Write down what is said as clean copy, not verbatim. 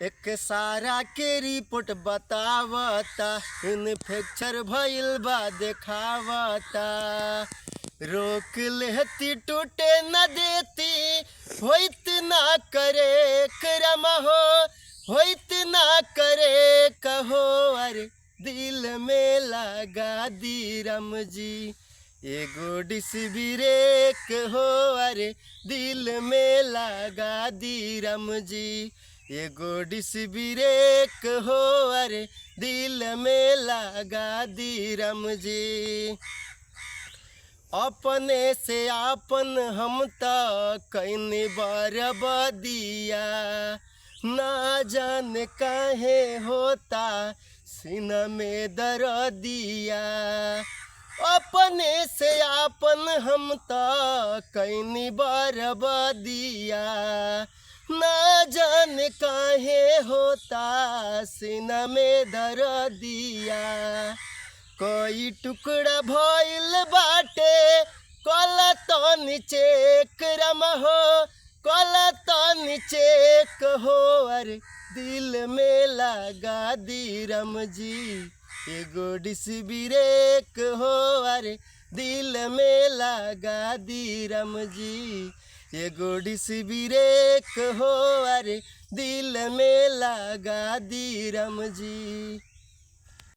एक सारा के रिपोर्ट बतावता इन्फेक्शन भइल बा देखावता। रोक लेती टूटे न देती होइत ना करे करम हो, होइत ना करे कहो अरे दिल में लगा दी रम जी। एगो डिस्ब्रेक हो अरे दिल में लगा दी रम जी। एगो डिस्ब्रेक हो अरे दिल में लगा दी रम जी। अपने से आपन हम त कईने बरबदिया, ना जाने काहे होता सीना में दर्दिया। अपने से आपन हम त कईने बरबदिया, ना जाने काहे होता सीना में दर्दिया। कोई टुकड़ा भइल बाटे कल तो नीचे करम हो, कल तो नीचे कहो अरे दिल में लगा दी रम जी। एगो डिस्ब्रेक हो अरे दिल में लगा दी रम जी। एगो डिस्ब्रेक हो अरे दिल में लगा दी रम जी।